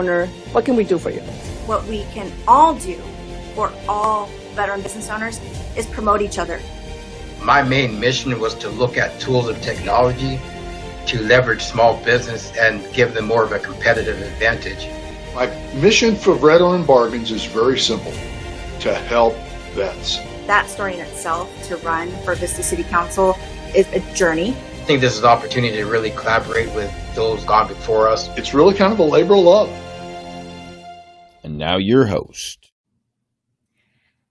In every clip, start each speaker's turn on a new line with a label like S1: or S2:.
S1: owner, what can we do for you?
S2: What we can all do for all veteran business owners is promote each other.
S3: My main mission was to look at tools and technology to leverage small business and give them more of a competitive advantage.
S4: My mission for Veteran Bargains is very simple: to help vets.
S2: That story in itself, to run for Vista City Council, is a journey.
S3: I think this is an opportunity to really collaborate with those gone before us.
S4: It's really kind of a labor of love.
S5: And now your host.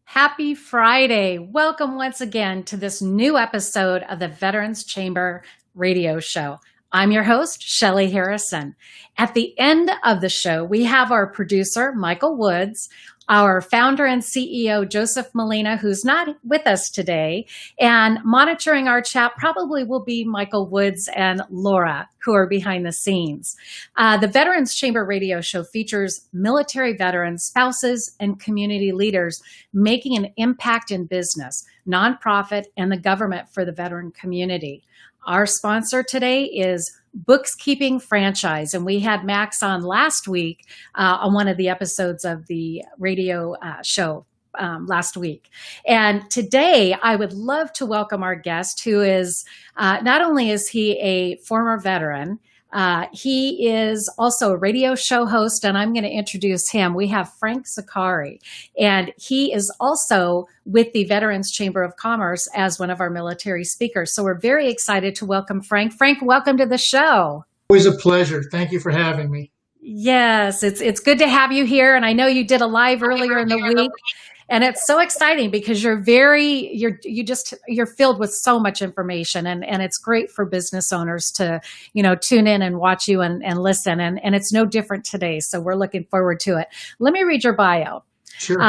S6: Happy Friday. Welcome once again to this new episode of the Veterans Chamber radio show. I'm your host, Shelley Harrison. At the end of the show, we have our producer, Michael Woods, our founder and CEO, Joseph Molina, who's not with us today, and monitoring our chat probably will be Michael Woods and Laura, who are behind the scenes. The Veterans Chamber radio show features military veterans, spouses, and community leaders making an impact in business, nonprofit, and the government for the veteran community. Our sponsor today is Bookkeeping Franchise, and we had Max on last week on one of the episodes of the radio show last week. And today I would love to welcome our guest, who is not only is he a former veteran, he is also a radio show host, and I'm going to introduce him. We have Frank Zaccari, and he is also with the Veterans Chamber of Commerce as one of our military speakers. So we're very excited to welcome Frank. Frank, welcome to the show.
S7: Always a pleasure. Thank you for having me.
S6: Yes, it's good to have you here. And I know you did a live earlier in the week. And it's so exciting because you're filled with so much information, and it's great for business owners to, tune in and watch you and listen. And it's no different today. So we're looking forward to it. Let me read your bio.
S7: Sure.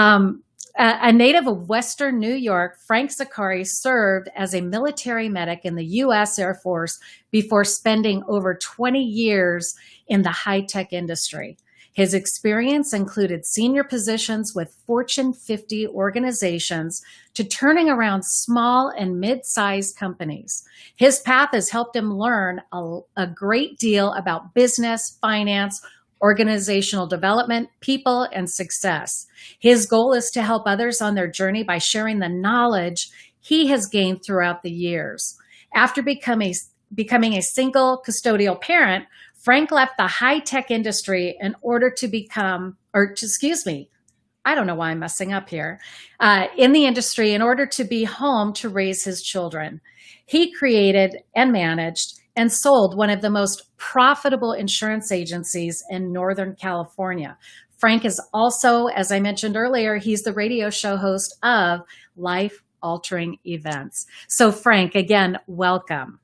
S6: A native of Western New York, Frank Zaccari served as a military medic in the U.S. Air Force before spending over 20 years in the high-tech industry. His experience included senior positions with Fortune 50 organizations to turning around small and mid-sized companies. His path has helped him learn a great deal about business, finance, organizational development, people, and success. His goal is to help others on their journey by sharing the knowledge he has gained throughout the years. After becoming a single custodial parent, Frank left the high-tech industry in order to I don't know why I'm messing up here, in the industry in order to be home to raise his children. He created and managed and sold one of the most profitable insurance agencies in Northern California. Frank is also, as I mentioned earlier, he's the radio show host of Life Altering Events. So Frank, again, welcome.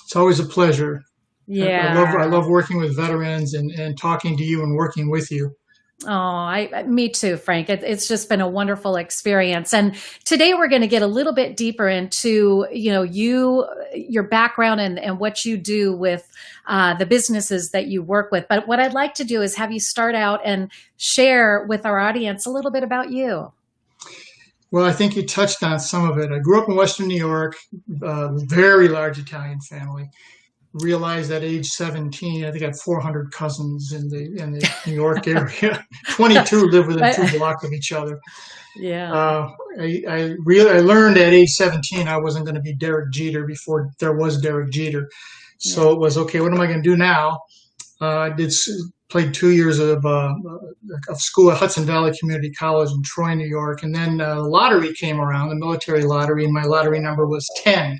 S7: It's always a pleasure.
S6: Yeah.
S7: I love working with veterans and talking to you and working with you.
S6: Oh, me too, Frank. It's just been a wonderful experience. And today we're going to get a little bit deeper into, your background and what you do with the businesses that you work with. But what I'd like to do is have you start out and share with our audience a little bit about you.
S7: Well, I think you touched on some of it. I grew up in Western New York, very large Italian family. Realized at age 17, I think I had 400 cousins in the New York area. 22 live within 2 blocks of each other.
S6: Yeah.
S7: I learned at age 17 I wasn't going to be Derek Jeter before there was Derek Jeter. So It was, okay, what am I going to do now? I played 2 years of school at Hudson Valley Community College in Troy, New York. And then the lottery came around, the military lottery, and my lottery number was 10.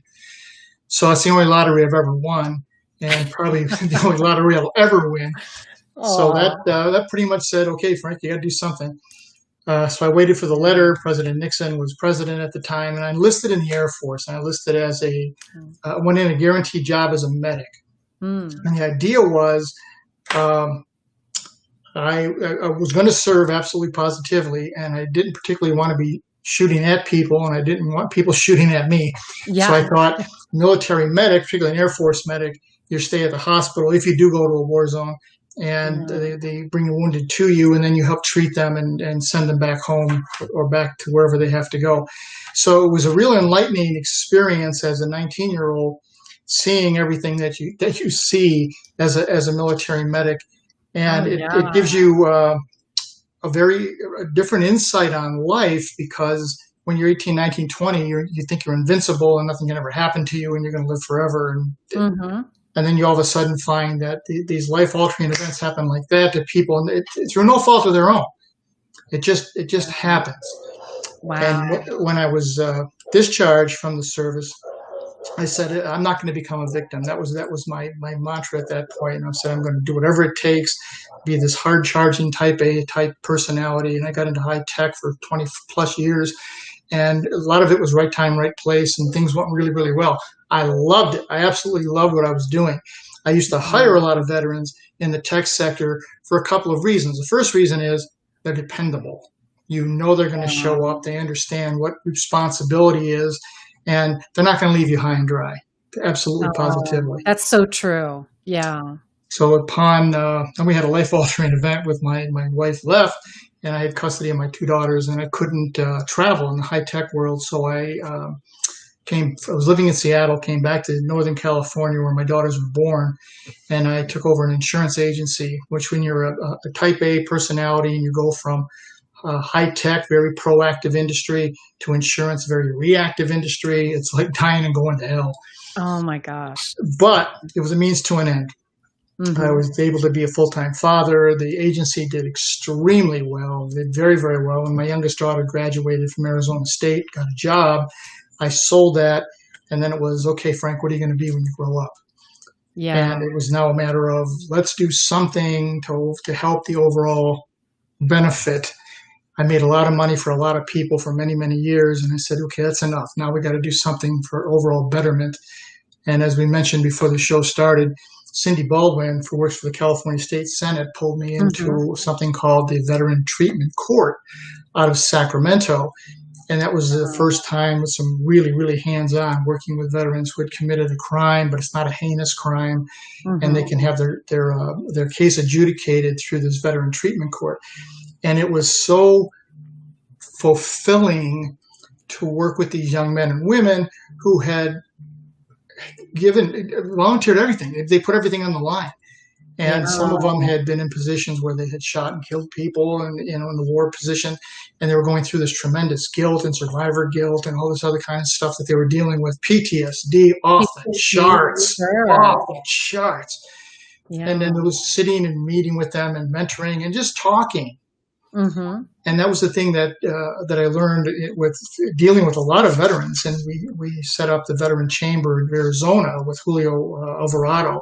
S7: So it's the only lottery I've ever won, and probably the only lottery I'll ever win. Aww. So that pretty much said, okay, Frank, you got to do something. So I waited for the letter. President Nixon was president at the time, and I enlisted in the Air Force. And I enlisted as went in a guaranteed job as a medic. And the idea was I was going to serve absolutely positively, and I didn't particularly want to be shooting at people, and I didn't want people shooting at me. Yeah. So I thought military medic, particularly an Air Force medic, you stay at the hospital if you do go to a war zone, and they bring the wounded to you, and then you help treat them and send them back home or back to wherever they have to go. So it was a real enlightening experience as a 19-year-old, seeing everything that you see as a military medic. And
S6: Oh,
S7: it
S6: yeah.
S7: gives you a different insight on life, because when you're 18, 19, 20, you think you're invincible and nothing can ever happen to you and you're going to live forever.
S6: Mm-hmm.
S7: And then you all of a sudden find that these life-altering events happen like that to people, and it's through no fault of their own. It just happens.
S6: Wow.
S7: And when I was discharged from the service, I said, I'm not going to become a victim. That was my mantra at that point. And I said, I'm going to do whatever it takes, be this hard charging type A type personality. And I got into high tech for 20 plus years. And a lot of it was right time, right place, and things went really, really well. I loved it. I absolutely loved what I was doing. I used to hire a lot of veterans in the tech sector for a couple of reasons. The first reason is they're dependable. You know they're going to show up. They understand what responsibility is, and they're not going to leave you high and dry. Absolutely, positively.
S6: That's so true. Yeah.
S7: So upon, and we had a life-altering event with my wife left, and I had custody of my two daughters, and I couldn't travel in the high-tech world. So I was living in Seattle, came back to Northern California where my daughters were born, and I took over an insurance agency, which when you're a type A personality and you go from high-tech, very proactive industry to insurance, very reactive industry, it's like dying and going to hell.
S6: Oh, my gosh.
S7: But it was a means to an end.
S6: Mm-hmm.
S7: I was able to be a full-time father. The agency did extremely well, did very, very well. When my youngest daughter graduated from Arizona State, got a job, I sold that. And then it was, okay, Frank, what are you going to be when you grow up?
S6: Yeah.
S7: And it was now a matter of, let's do something to help the overall benefit. I made a lot of money for a lot of people for many, many years. And I said, okay, that's enough. Now we got to do something for overall betterment. And as we mentioned before the show started, Cindy Baldwin, who works for the California State Senate, pulled me into something called the Veteran Treatment Court out of Sacramento. And that was the first time with some really, really hands-on working with veterans who had committed a crime, but it's not a heinous crime. And they can have their case adjudicated through this Veteran Treatment Court. And it was so fulfilling to work with these young men and women who had volunteered everything. They put everything on the line. And some of them had been in positions where they had shot and killed people and, in the war position. And they were going through this tremendous guilt and survivor guilt and all this other kind of stuff that they were dealing with. PTSD off the charts. Off the charts. Yeah. And then it was sitting and meeting with them and mentoring and just talking. And that was the thing that I learned with dealing with a lot of veterans. And we set up the Veteran Chamber in Arizona with Julio Alvarado,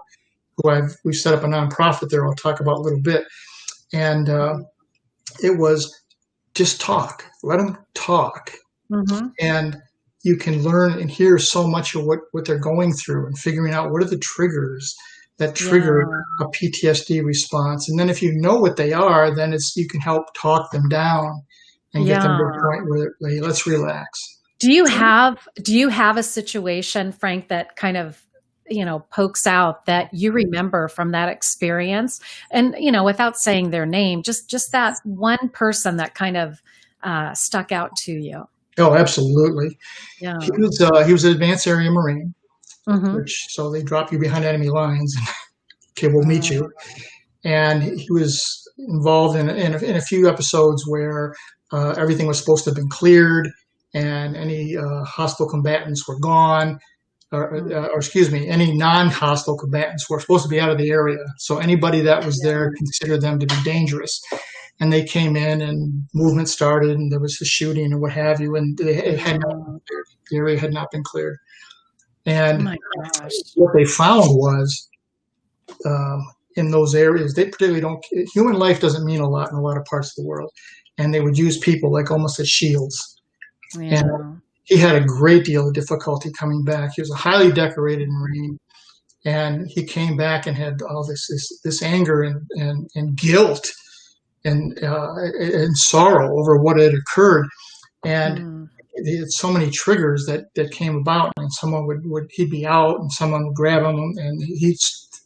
S7: we set up a nonprofit there. I'll talk about a little bit. And it was just talk. Let them talk. And you can learn and hear so much of what they're going through and figuring out what are the triggers that trigger a PTSD response. And then if you know what they are, then you can help talk them down and get them to a point where let's relax.
S6: Do you have a situation, Frank, that kind of pokes out that you remember from that experience? And, without saying their name, just that one person that kind of stuck out to you.
S7: Oh, absolutely.
S6: Yeah.
S7: He was an advanced area Marine, so they drop you behind enemy lines. Okay, we'll meet you. And he was involved in a few episodes where everything was supposed to have been cleared and any hostile combatants were gone. Or excuse me, any non-hostile combatants were supposed to be out of the area. So anybody that was there considered them to be dangerous. And they came in and movement started and there was a shooting or what have you. And it had not been cleared. The area had not been cleared. And what they found was in those areas, they particularly human life doesn't mean a lot in a lot of parts of the world. And they would use people like almost as shields. Yeah. And he had a great deal of difficulty coming back. He was a highly decorated Marine, and he came back and had all this anger and guilt and sorrow over what had occurred. And he had so many triggers that came about. And someone he'd be out, and someone would grab him, and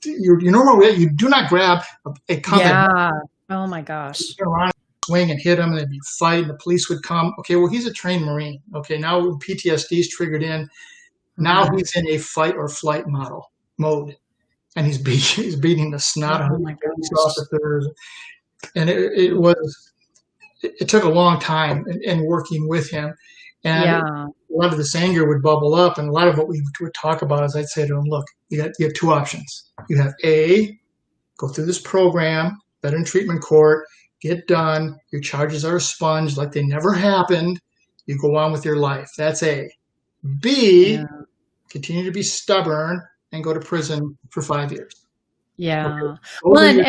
S7: you do not grab a combat.
S6: Yeah. Oh my gosh.
S7: Swing and hit him, and there'd be a fight, and the police would come. Okay, well, he's a trained Marine. Okay, now PTSD is triggered in. Now he's in a fight or flight mode. and he's beating the snot out of
S6: my
S7: police
S6: gosh.
S7: officers. And it took a long time in working with him. And a lot of this anger would bubble up, and a lot of what we would talk about is I'd say to him, look, you have two options. You have A, go through this program, veteran treatment court, get done, your charges are expunged like they never happened, you go on with your life. That's A. B, continue to be stubborn and go to prison for 5 years.
S6: Yeah.
S7: Okay.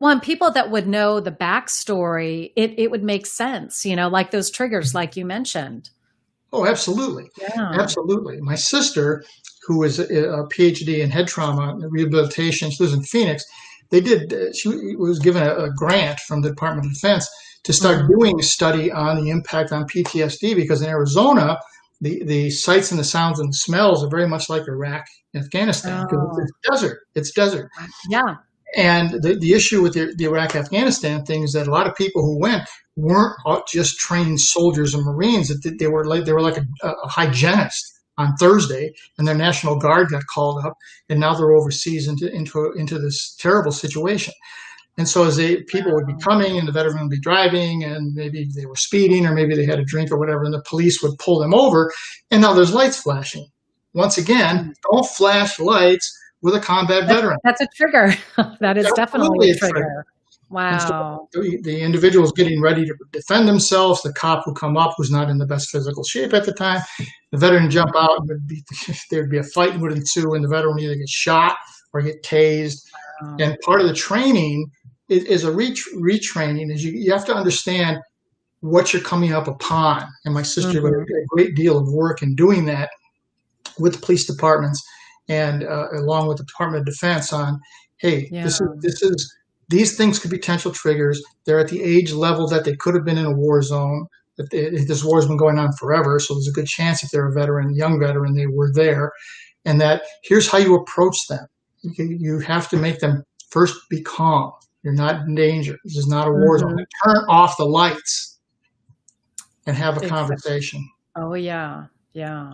S6: And people that would know the backstory, it would make sense, like those triggers, like you mentioned.
S7: Oh, absolutely.
S6: Yeah.
S7: Absolutely. My sister, who is a PhD in head trauma and rehabilitation, she lives in Phoenix. She was given a grant from the Department of Defense to start doing a study on the impact on PTSD, because in Arizona, the sights and the sounds and the smells are very much like Iraq and Afghanistan. It's desert.
S6: Yeah.
S7: And the issue with the Iraq-Afghanistan thing is that a lot of people who went weren't just trained soldiers and Marines. They were like a hygienist on Thursday, and their National Guard got called up, and now they're overseas into this terrible situation. And so as people would be coming, and the veteran would be driving, and maybe they were speeding, or maybe they had a drink or whatever, and the police would pull them over, and now there's lights flashing. Once again, don't flash lights with a combat veteran.
S6: That's a trigger. That is definitely a trigger. Wow.
S7: So the individual is getting ready to defend themselves. The cop who come up, who's not in the best physical shape at the time, the veteran jump out, and there'd be a fight would ensue, and the veteran would either get shot or get tased. Wow. And part of the training is a retraining. Is you have to understand what you're coming up upon. And my sister did a great deal of work in doing that with the police departments, and along with the Department of Defense on, hey, these things could be potential triggers. They're at the age level that they could have been in a war zone. This war has been going on forever, so there's a good chance if they're a veteran, young veteran, they were there. And that here's how you approach them. You have to make them first be calm. You're not in danger. This is not a war zone. Turn off the lights and have a conversation.
S6: Oh, yeah. Yeah.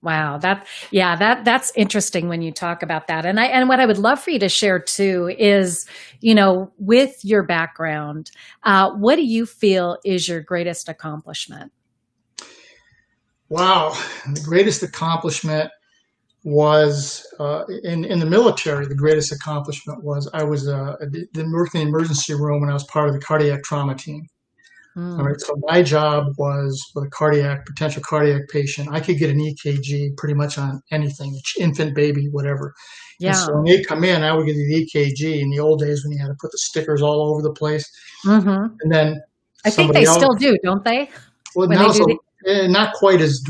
S6: Wow. That's interesting when you talk about that. And what I would love for you to share too is, with your background, what do you feel is your greatest accomplishment?
S7: Wow. The greatest accomplishment was in the military. The greatest accomplishment was I was working in the emergency room when I was part of the cardiac trauma team. All right, so my job was with a potential cardiac patient. I could get an EKG pretty much on anything, infant, baby, whatever. Yeah. And so when they come in, I would get the EKG in the old days when you had to put the stickers all over the place. And then
S6: I think they still do, don't they?
S7: Well, now not quite as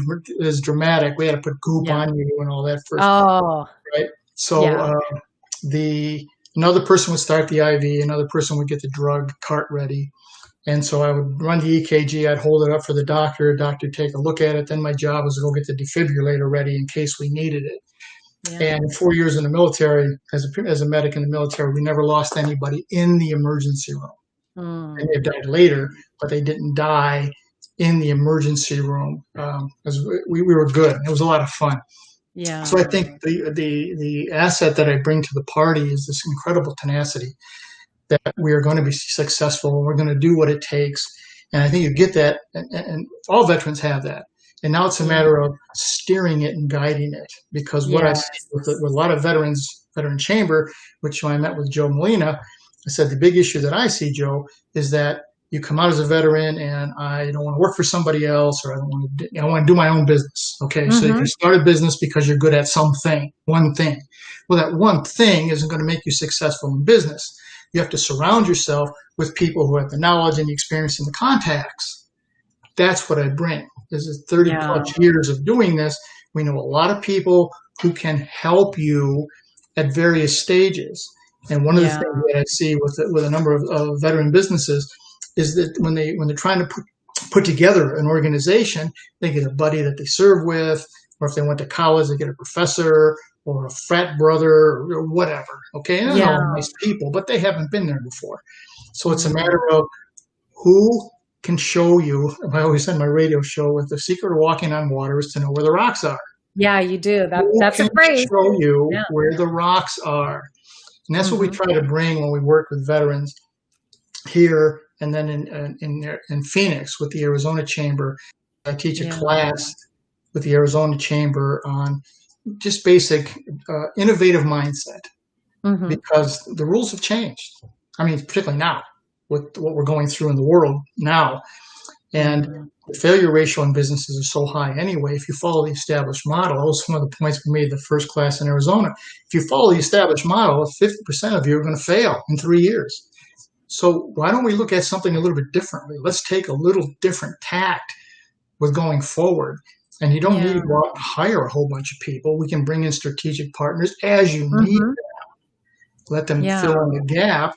S7: dramatic. We had to put goop on you and all that first.
S6: Oh,
S7: right. So another person would start the IV, another person would get the drug cart ready. And so I would run the EKG, I'd hold it up for the doctor take a look at it. Then my job was to go get the defibrillator ready in case we needed it. Yeah. And 4 years in the military, as a medic in the military, we never lost anybody in the emergency room. And they died later, but they didn't die in the emergency room, because we were good. It was a lot of fun. Yeah. So I think the asset that I bring to the party is this incredible tenacity that we are going to be successful and we're going to do what it takes. And I think you get that, and all veterans have that. And now it's a matter of steering it and guiding it, because what I see with a lot of veteran chamber, which when I met with Joe Molina, I said, the big issue that I see, Joe, is that you come out as a veteran and I don't want to work for somebody else, or I want to do my own business. Okay. So you can start a business because you're good at one thing. Well, that one thing isn't going to make you successful in business. You have to surround yourself with people who have the knowledge and the experience and the contacts. That's what I bring. This is 30 plus years of doing this. We know a lot of people who can help you at various stages. And one of the things that I see with a number of veteran businesses is that when they're trying to put together an organization, they get a buddy that they serve with, or if they went to college, they get a professor or a frat brother or whatever. Okay, and they're all nice people, but they haven't been there before. So it's a matter of who can show you. I always said my radio show, with the secret of walking on water is to know where the rocks are.
S6: Yeah, you do.
S4: Who
S6: That's a
S4: can
S6: phrase.
S4: show you
S6: Yeah.
S4: where the rocks are? And that's what we try to bring when we work with veterans here, and then in Phoenix with the Arizona Chamber. I teach a class with the Arizona Chamber on just basic innovative mindset, because the rules have changed. I mean, particularly now with what we're going through in the world now. And the failure ratio in businesses is so high anyway. If you follow the established model, that was one of the points we made the first class in Arizona. If you follow the established model, 50% of you are going to fail in 3 years. So why don't we look at something a little bit differently? Let's take a little different tact with going forward. And you don't need to go out and hire a whole bunch of people. We can bring in strategic partners as you need them. Let them fill in the gap.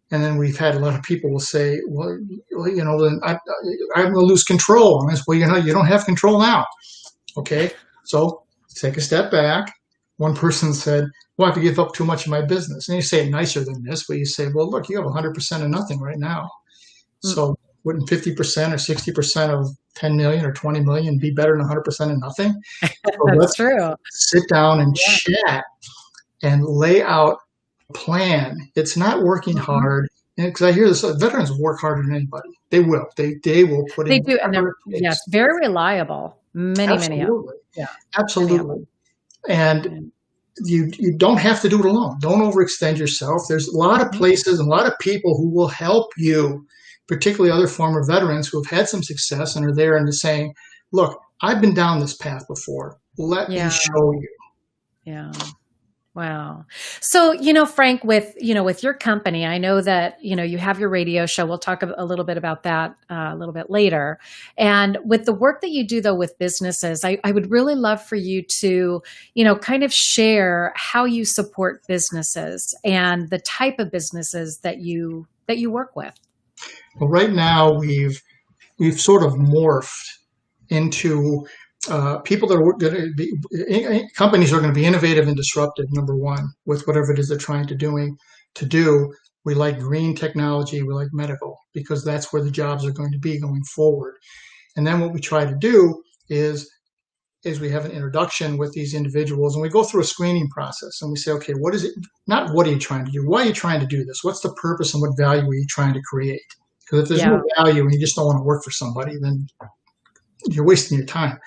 S4: And then we've had a lot of people will say, well, you know, then I'm going to lose control. And I say, well, you don't have control now. Okay, so take a step back. One person said, well, I have to give up too much of my business. And you say it nicer than this, but you say, well, look, you have 100% of nothing right now. So wouldn't 50% or 60% of 10 million or 20 million be better than 100% of nothing? So
S6: That's true.
S4: Sit down and chat and lay out a plan. It's not working hard. Because I hear this, veterans work harder than anybody. They will. They will put in.
S6: They do, and they're very reliable. Many of them.
S4: Yeah, absolutely. And you don't have to do it alone. Don't overextend yourself. There's a lot of places and a lot of people who will help you, particularly other former veterans who have had some success and are there and saying, look, I've been down this path before. Let me show you.
S6: Yeah. Wow. So, Frank, with your company, I know that, you have your radio show. We'll talk a little bit about that a little bit later. And with the work that you do, though, with businesses, I would really love for you to, kind of share how you support businesses and the type of businesses that you work with.
S4: Well, right now we've sort of morphed into people that are going to be, companies are going to be innovative and disruptive, number one, with whatever it is they're trying to do. We like green technology, we like medical, because that's where the jobs are going to be going forward. And then what we try to do is we have an introduction with these individuals, and we go through a screening process, and we say, okay, what is it? Not what are you trying to do? Why are you trying to do this? What's the purpose and what value are you trying to create? Because if there's no value and you just don't want to work for somebody, then you're wasting your time.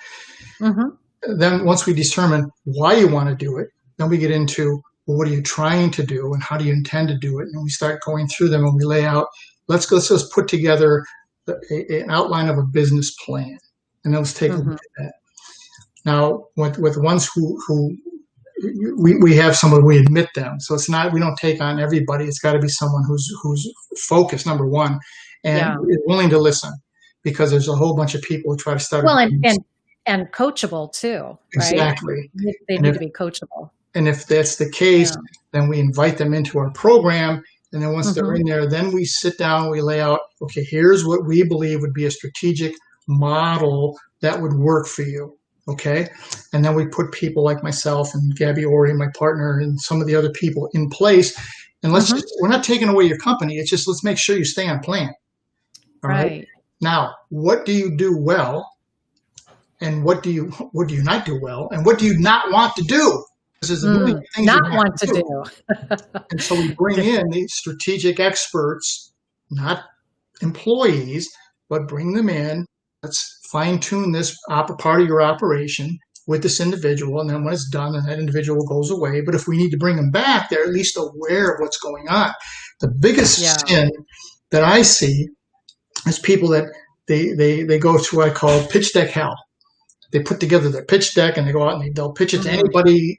S4: Then once we determine why you want to do it, then we get into, well, what are you trying to do and how do you intend to do it? And we start going through them and we lay out, let's just put together an outline of a business plan. And then let's take a look at that. Now, with the ones who we have someone, we admit them. So it's not, we don't take on everybody. It's got to be someone who's focused, number one, and is willing to listen. Because there's a whole bunch of people who try to start.
S6: Well, and coachable too, right?
S4: Exactly.
S6: They need to be coachable.
S4: And if that's the case, then we invite them into our program. And then once they're in there, then we sit down, we lay out, okay, here's what we believe would be a strategic model that would work for you. Okay. And then we put people like myself and Gabby Ori, my partner, and some of the other people in place. And we're not taking away your company. It's just, let's make sure you stay on plan. All right. Now, what do you do well, and what do you not do well, and what do you not want to do? Because there's a million things
S6: not want to do.
S4: And so we bring in these strategic experts, not employees, but bring them in. Let's fine tune this part of your operation with this individual, and then when it's done, then that individual goes away. But if we need to bring them back, they're at least aware of what's going on. The biggest sin that I see is people that they go through what I call pitch deck hell. They put together their pitch deck and they go out and they'll pitch it to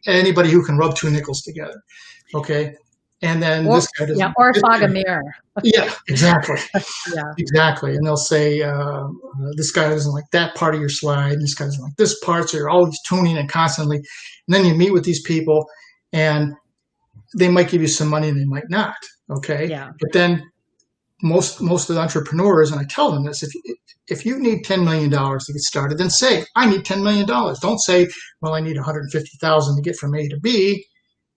S4: anybody who can rub two nickels together. Okay. And then this guy doesn't.
S6: Or fog a mirror.
S4: Yeah, exactly. Exactly. And they'll say, this guy doesn't like that part of your slide. This guy doesn't like this part. So you're always tuning and constantly. And then you meet with these people and they might give you some money and they might not. Okay. Yeah. But then most of the entrepreneurs, and I tell them this, if you need $10 million to get started, then say, I need $10 million. Don't say, well, I need $150,000 to get from A to B,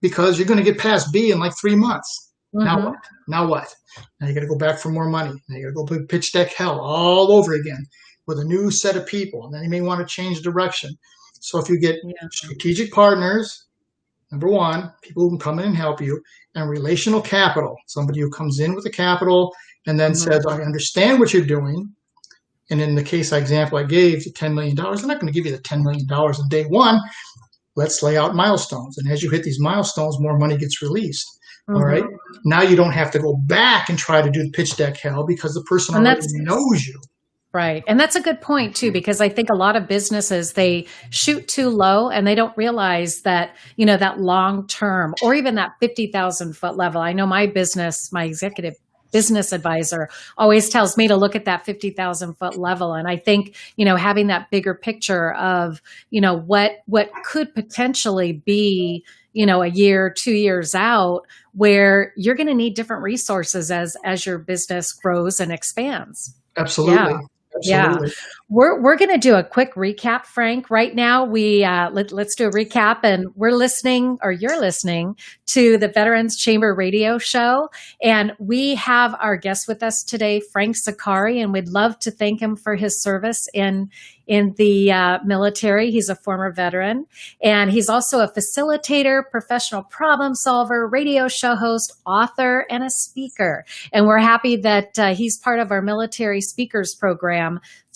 S4: because you're going to get past B in like 3 months. Now what? Now you got to go back for more money. Now you got to go pitch deck hell all over again with a new set of people. And then you may want to change direction. So if you get strategic partners, number one, people who can come in and help you, and relational capital, somebody who comes in with the capital and then says, I understand what you're doing. And in the example I gave, the $10 million, I'm not going to give you the $10 million on day one. Let's lay out milestones. And as you hit these milestones, more money gets released. All right. Now you don't have to go back and try to do the pitch deck hell because the person already knows you.
S6: Right. And that's a good point too, because I think a lot of businesses, they shoot too low and they don't realize that, that long term or even that 50,000 foot level. I know my executive business advisor always tells me to look at that 50,000 foot level. And I think, having that bigger picture of, what could potentially be, a year, 2 years out, where you're going to need different resources as your business grows and expands.
S4: Absolutely.
S6: Yeah. Absolutely. Yeah, we're going to do a quick recap, Frank. Right now, let's do a recap, and you're listening to the Veterans Chamber Radio Show, and we have our guest with us today, Frank Zaccari, and we'd love to thank him for his service in the military. He's a former veteran, and he's also a facilitator, professional problem solver, radio show host, author, and a speaker. And we're happy that he's part of our military speakers program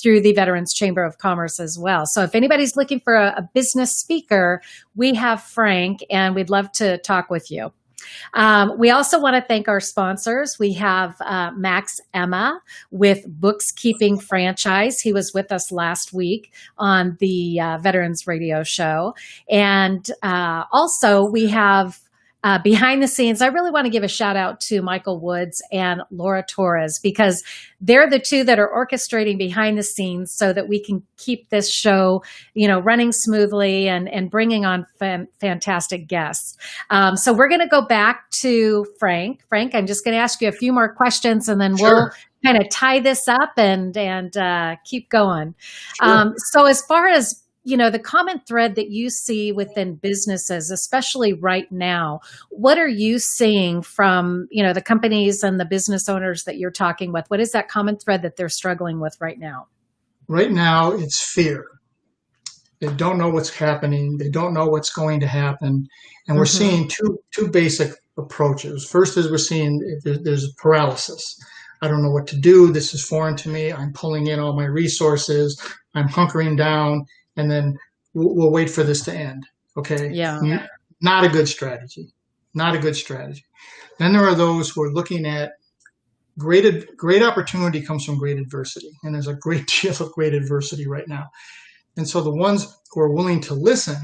S6: through the Veterans Chamber of Commerce as well. So if anybody's looking for a business speaker, we have Frank, and we'd love to talk with you. We also want to thank our sponsors. We have Max Emma with Books Keeping Franchise. He was with us last week on the Veterans Radio Show. And also we have behind the scenes, I really want to give a shout out to Michael Woods and Laura Torres, because they're the two that are orchestrating behind the scenes so that we can keep this show, running smoothly and bringing on fantastic guests. So we're going to go back to Frank. Frank, I'm just going to ask you a few more questions, and then we'll kind of tie this up and keep going. Sure. So as far as the common thread that you see within businesses, especially right now, what are you seeing from, the companies and the business owners that you're talking with? What is that common thread that they're struggling with right now?
S4: Right now, it's fear. They don't know what's happening. They don't know what's going to happen. And we're seeing two basic approaches. First is we're seeing there's paralysis. I don't know what to do. This is foreign to me. I'm pulling in all my resources. I'm hunkering down. And then we'll wait for this to end. Okay.
S6: Yeah.
S4: Not a good strategy. Not a good strategy. Then there are those who are looking at great opportunity comes from great adversity. And there's a great deal of great adversity right now. And so the ones who are willing to listen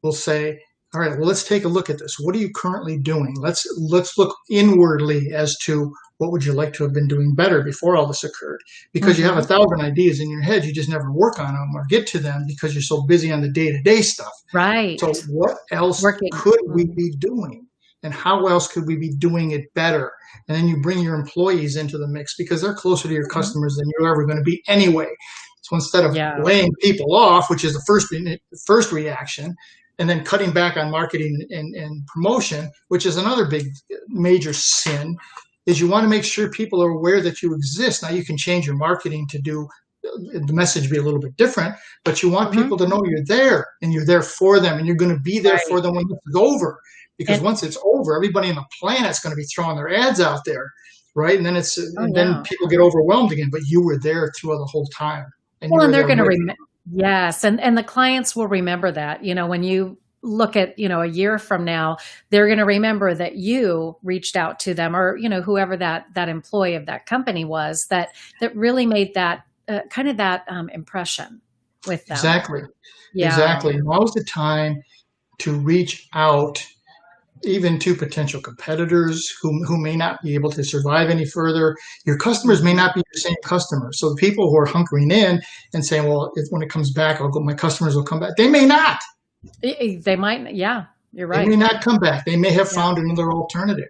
S4: will say, all right, well, let's take a look at this. What are you currently doing? Let's look inwardly as to what would you like to have been doing better before all this occurred? Because you have 1,000 ideas in your head, you just never work on them or get to them because you're so busy on the day-to-day stuff.
S6: Right.
S4: So what else could we be doing? And how else could we be doing it better? And then you bring your employees into the mix because they're closer to your customers than you're ever going to be anyway. So instead of laying people off, which is the first reaction, and then cutting back on marketing and promotion, which is another big major sin, is you want to make sure people are aware that you exist. Now you can change your marketing to do the message be a little bit different, but you want people to know you're there and you're there for them and you're going to be there for them when it's over. Because once it's over, everybody on the planet's going to be throwing their ads out there, right? And then then people get overwhelmed again. But you were there through the whole time. And
S6: they're going to remember. Yes, and the clients will remember that. When you look at a year from now, they're going to remember that you reached out to them, or whoever that employee of that company was that really made that kind of that impression with them.
S4: Exactly. Now's the time to reach out even to potential competitors who may not be able to survive any further. Your customers may not be your same customers. So the people who are hunkering in and saying, well, when it comes back, my customers will come back. They may not.
S6: They might. Yeah, you're right.
S4: They may not come back. They may have found another alternative.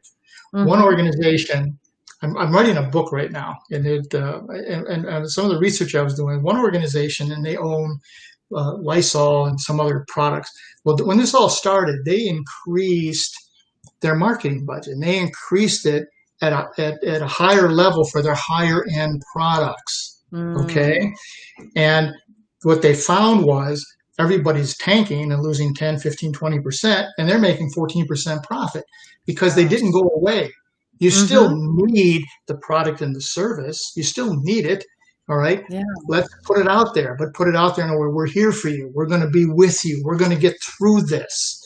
S4: One organization, I'm writing a book right now, and some of the research I was doing, one organization, and they own Lysol and some other products. Well, when this all started, they increased their marketing budget, and they increased it at a higher level for their higher end products. Okay. And what they found was everybody's tanking and losing 10, 15, 20%, and they're making 14% profit because they didn't go away. You still need the product and the service. You still need it. All right.
S6: Yeah.
S4: Let's put it out there, but put it out there and we're here for you. We're going to be with you. We're going to get through this.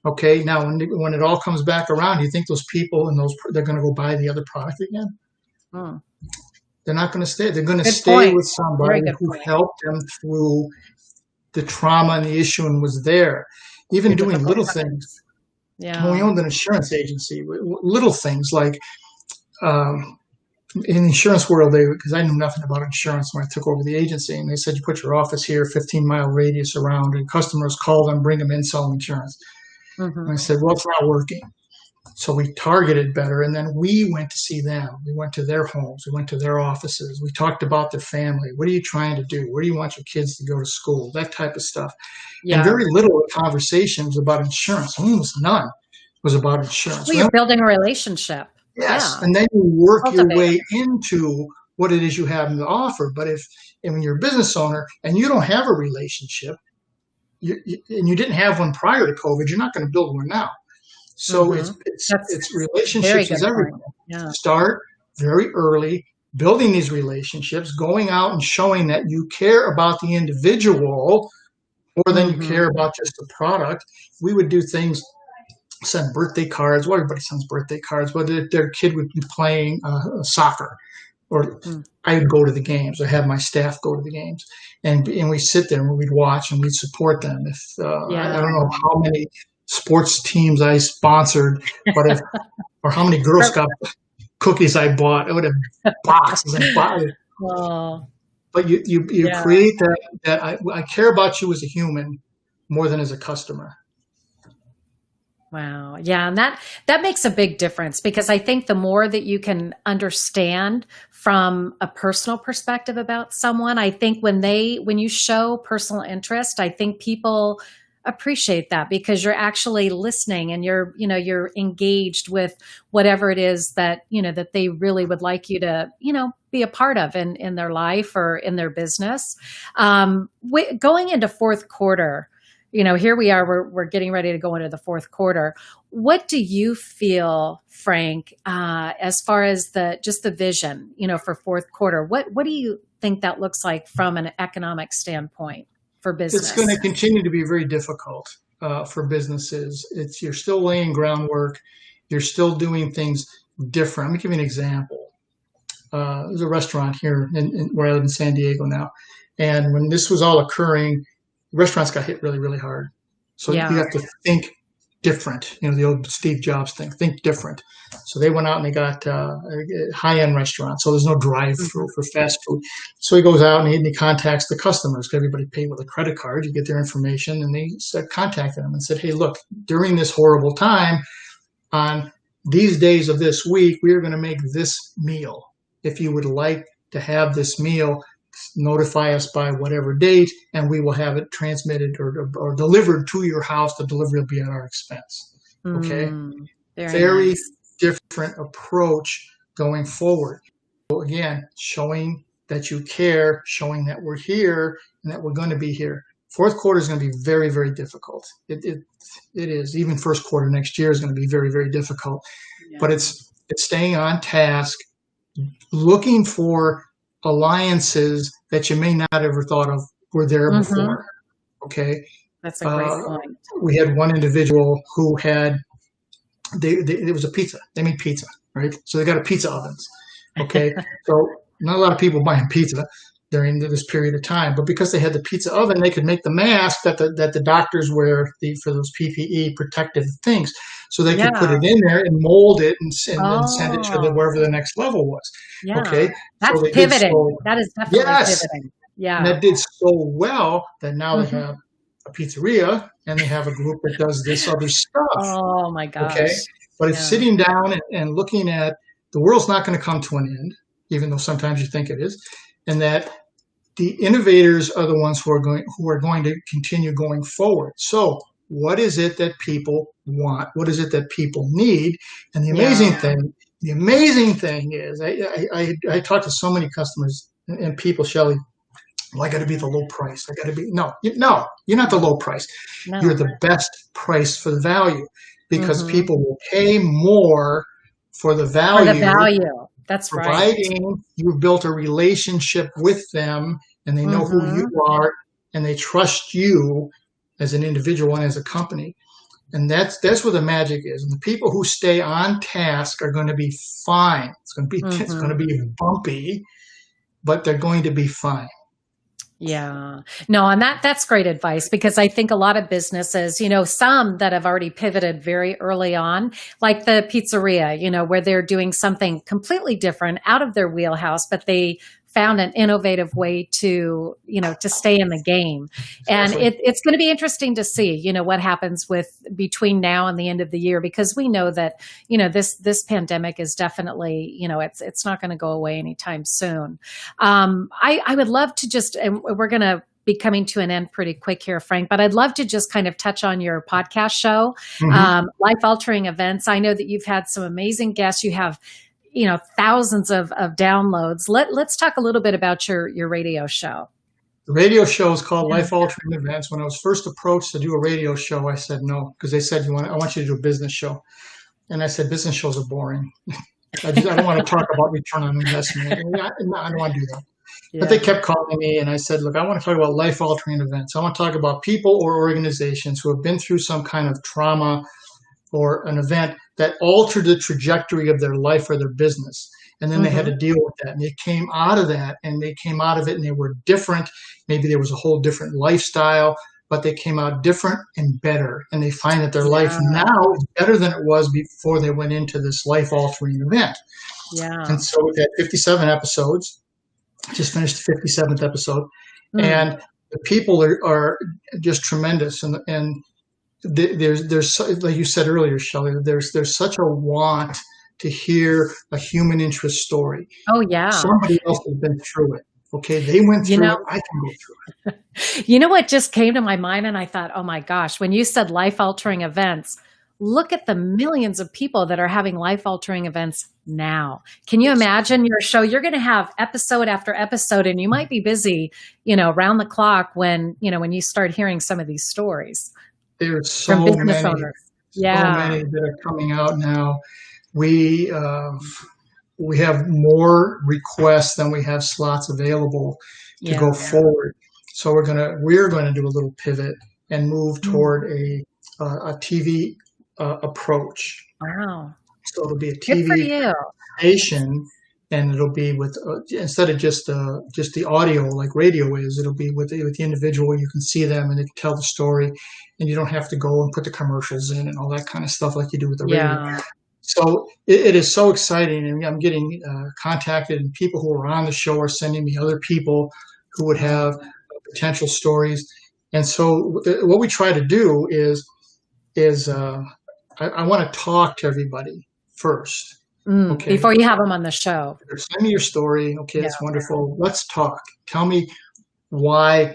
S4: Okay. Now, when it all comes back around, you think those people and they're going to go buy the other product again? They're not going to stay. They're going to stay with somebody who helped them through the trauma and the issue and was there, even doing little things.
S6: Yeah.
S4: When we owned an insurance agency, little things like in the insurance world, because I knew nothing about insurance when I took over the agency, and they said, you put your office here, 15-mile radius around, and customers call them, bring them in, sell insurance. And I said, well, it's not working. So we targeted better, and then we went to see them. We went to their homes. We went to their offices. We talked about their family. What are you trying to do? Where do you want your kids to go to school? That type of stuff. Yeah. And very little of the conversation was about insurance. Almost none was about insurance.
S6: Well, you're building a relationship.
S4: Yes, and then you work your way into what it is you have to offer. But when you're a business owner and you don't have a relationship, and you didn't have one prior to COVID, you're not going to build one now. So it's relationships is everything. Yeah. Start very early, building these relationships, going out and showing that you care about the individual more than you care about just the product. We would do things, send birthday cards. Well, everybody sends birthday cards, but their kid would be playing soccer, or I would go to the games, or have my staff go to the games, and we sit there and we'd watch and we'd support them. If I don't know how many sports teams I sponsored, but or how many Girl Scout cookies I bought. I would have boxes and boxes. But you create that I care about you as a human more than as a customer.
S6: Wow. Yeah. And that makes a big difference, because I think the more that you can understand from a personal perspective about someone, I think when you show personal interest, I think people appreciate that, because you're actually listening and you're engaged with whatever it is that, that they really would like you to, be a part of in their life or in their business. Going into fourth quarter, here we are, we're getting ready to go into the fourth quarter. What do you feel, Frank, as far as the vision, for fourth quarter? What do you think that looks like from an economic standpoint for business?
S4: It's going to continue to be very difficult for businesses. You're still laying groundwork. You're still doing things different. Let me give you an example. There's a restaurant here where I live in San Diego now. And when this was all occurring, restaurants got hit really, really hard. So you have to think different. The old Steve Jobs thing, think different. So they went out and they got a high-end restaurant. So there's no drive-through for fast food. So he goes out and he contacts the customers, because everybody paid with a credit card. You get their information, and they contacted him and said, hey, look, during this horrible time, on these days of this week, we are going to make this meal. If you would like to have this meal, notify us by whatever date, and we will have it transmitted or delivered to your house. The delivery will be at our expense. Okay. Very nice. Different approach going forward. So again, showing that you care, showing that we're here and that we're going to be here. Fourth quarter is going to be very, very difficult. It is. Even first quarter next year is going to be very, very difficult. Yeah. But it's staying on task, looking for alliances that you may not have ever thought of were there before. Okay.
S6: That's a great point.
S4: We had one individual who had, it was a pizza. They made pizza, right? So they got a pizza ovens. Okay. So not a lot of people buying pizza during this period of time, but because they had the pizza oven, they could make the mask that the doctors wear for those PPE protective things. So they could put it in there and mold it and send it to wherever the next level was. Yeah. Okay.
S6: That's
S4: so
S6: pivoting. That is definitely pivoting. Yeah.
S4: And that did so well that now they have a pizzeria and they have a group that does this other stuff.
S6: Oh my gosh. Okay.
S4: But it's sitting down and looking at the world's not going to come to an end, even though sometimes you think it is, and that the innovators are the ones who are going to continue going forward. So what is it that people want? What is it that people need? And the amazing thing is I talk to so many customers and people, Shelley, Well, I got to be the low price. I got to be no, you're not the low price.
S6: No.
S4: You're the best price for the value, because
S6: Mhm.
S4: people will pay more for the
S6: For
S4: value,
S6: the value. That's right.
S4: providing you've built a relationship with them and they know who you
S6: Mhm.
S4: are and they trust you as an individual and as a company. And that's where the magic is. And the people who stay on task are going to be fine. It's going to
S6: Mhm.
S4: be bumpy, but they're going to be fine.
S6: Yeah. No, and that's great advice, because I think a lot of businesses, some that have already pivoted very early on, like the pizzeria, where they're doing something completely different out of their wheelhouse, but they found an innovative way to stay in the game. And
S4: Exactly.
S6: it's going to be interesting to see, what happens between now and the end of the year, because we know that, this pandemic is definitely, it's not going to go away anytime soon. I would love to just, and we're going to be coming to an end pretty quick here, Frank, but I'd love to just kind of touch on your podcast show, Life Altering Events. I know that you've had some amazing guests. You have, thousands of downloads. Let's talk a little bit about your radio show.
S4: The radio show is called Life Altering Events. When I was first approached to do a radio show, I said no, because they said, I want you to do a business show. And I said, business shows are boring. I don't want to talk about return on investment. I don't want to do that.
S6: Yeah.
S4: But they kept calling me, and I said, look, I want to talk about life altering events. I want to talk about people or organizations who have been through some kind of trauma or an event that altered the trajectory of their life or their business. And then they had to deal with that. And they came out of that, and they came out of it, and they were different. Maybe there was a whole different lifestyle, but they came out different and better. And they find that their life now is better than it was before they went into this life altering event.
S6: Yeah.
S4: And so we've had 57 episodes. Just finished the 57th episode, and the people are just tremendous. And there's like you said earlier, Shelley, there's such a want to hear a human interest story.
S6: Oh yeah.
S4: Somebody else has been through it. Okay, they went through it. I can go through it.
S6: You know what just came to my mind, and I thought, oh my gosh, when you said life altering events, look at the millions of people that are having life altering events now. Can you imagine your show? You're going to have episode after episode, and you might be busy, round the clock when you start hearing some of these stories.
S4: There's so
S6: from business
S4: many,
S6: owners.
S4: so many that are coming out now. We have more requests than we have slots available to go forward. So we're going to do a little pivot and move toward a TV approach.
S6: Wow.
S4: So it'll be a
S6: Good for
S4: TV
S6: you.
S4: station, and it'll be with instead of just the audio like radio is, it'll be with the individual. You can see them and they can tell the story, and you don't have to go and put the commercials in and all that kind of stuff like you do with the radio. So it is so exciting, and I'm getting contacted, and people who are on the show are sending me other people who would have potential stories. And so what we try to do is I want to talk to everybody first. Okay.
S6: Before you have them on the show.
S4: Send me your story. Okay, that's wonderful. Let's talk. Tell me why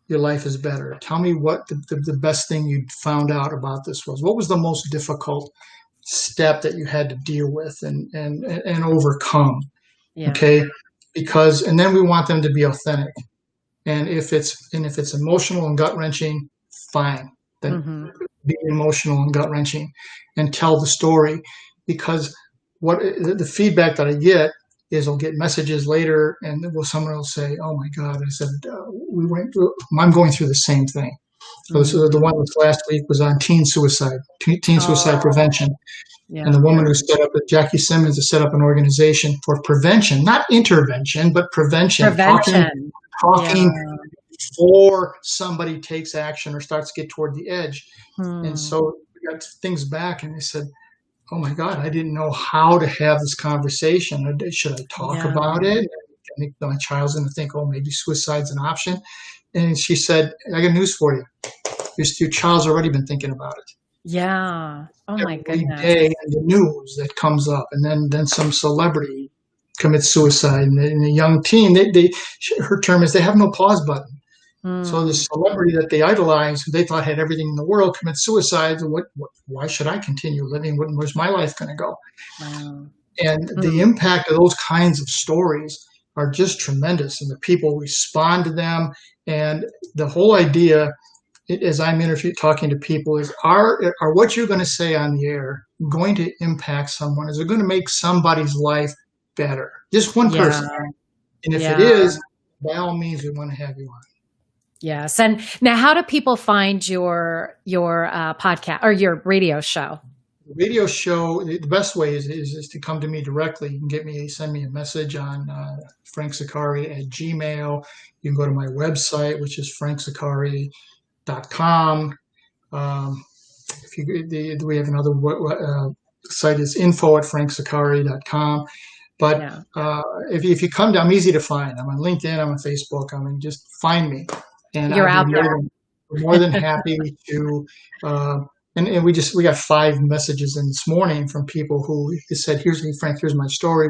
S4: your life is better. Tell me what the best thing you found out about this was. What was the most difficult step that you had to deal with and overcome? Yeah. Okay, and then we want them to be authentic. And if it's emotional and gut wrenching, fine. Then be emotional and gut wrenching and tell the story, because what the feedback that I get is I'll get messages later, and someone will say, "Oh my God!" I said, "I'm going through the same thing." So the one that's last week was on teen suicide prevention, and the woman who set up Jackie Simmons has set up an organization for prevention, not intervention, but prevention. Talking before somebody takes action or starts to get toward the edge. And so we got things back, and they said, oh my God, I didn't know how to have this conversation. Should I talk about it? I think my child's going to think, oh, maybe suicide's an option. And she said, I got news for you. Your child's already been thinking about it.
S6: Yeah. Oh my goodness.
S4: Every day in the news that comes up, and then some celebrity commits suicide, and a young teen, her term is they have no pause button. So the celebrity that they idolize, who they thought had everything in the world, commits suicide. Why should I continue living? Where's my life going to go? Wow. And the impact of those kinds of stories are just tremendous, and the people respond to them. And the whole idea, as I'm talking to people, is are what you're going to say on the air going to impact someone? Is it going to make somebody's life better? Just one person. And if it is, by all means, we want to have you on.
S6: Yes. And now, how do people find your podcast or your radio show?
S4: The radio show, the best way is to come to me directly. You can send me a message on frankzaccari@gmail. You can go to my website, which is frankzaccari.com. We have another site is info@frankzaccari.com. But if you come down, I'm easy to find. I'm on LinkedIn. I'm on Facebook. Just find me. And
S6: you're out there.
S4: We're more than happy to. And we got 5 messages in this morning from people who said, Frank, here's my story.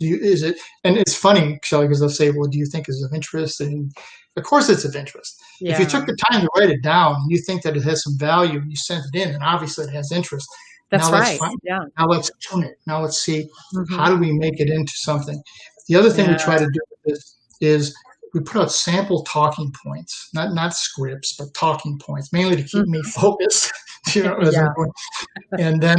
S4: Is it? And it's funny, Shelley, because they'll say, well, do you think it's of interest? And of course it's of interest. Yeah. If you took the time to write it down and you think that it has some value, you sent it in, and obviously it has interest.
S6: That's right.
S4: Yeah. Now let's tune it. Now let's see, how do we make it into something? The other thing we try to do with this is we put out sample talking points, not scripts, but talking points, mainly to keep me focused. And then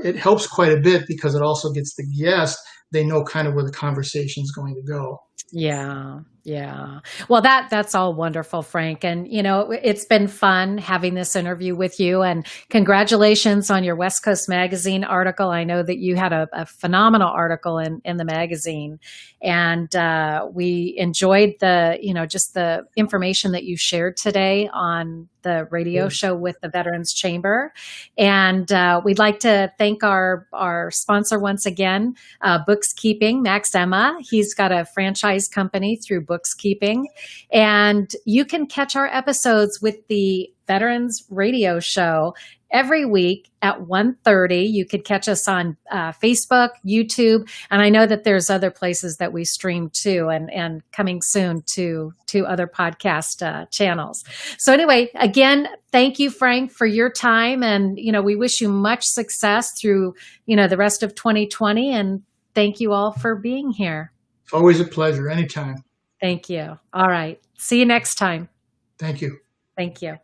S4: it helps quite a bit because it also gets the guest. They know kind of where the conversation is going to go.
S6: Yeah. Well, that's all wonderful, Frank. And, it's been fun having this interview with you, and congratulations on your West Coast Magazine article. I know that you had a phenomenal article in the magazine, and we enjoyed just the information that you shared today on the radio show with the Veterans Chamber. And we'd like to thank our sponsor once again, Books Keeping, Max Emma. He's got a franchise company through Books Keeping. And you can catch our episodes with the Veterans Radio Show every week at 1:30. You could catch us on Facebook, YouTube, and I know that there's other places that we stream too, and coming soon to other podcast channels. So anyway, again, thank you, Frank, for your time, and we wish you much success through the rest of 2020, and thank you all for being here.
S4: Always a pleasure. Anytime.
S6: Thank you. All right. See you next time.
S4: Thank you.
S6: Thank you.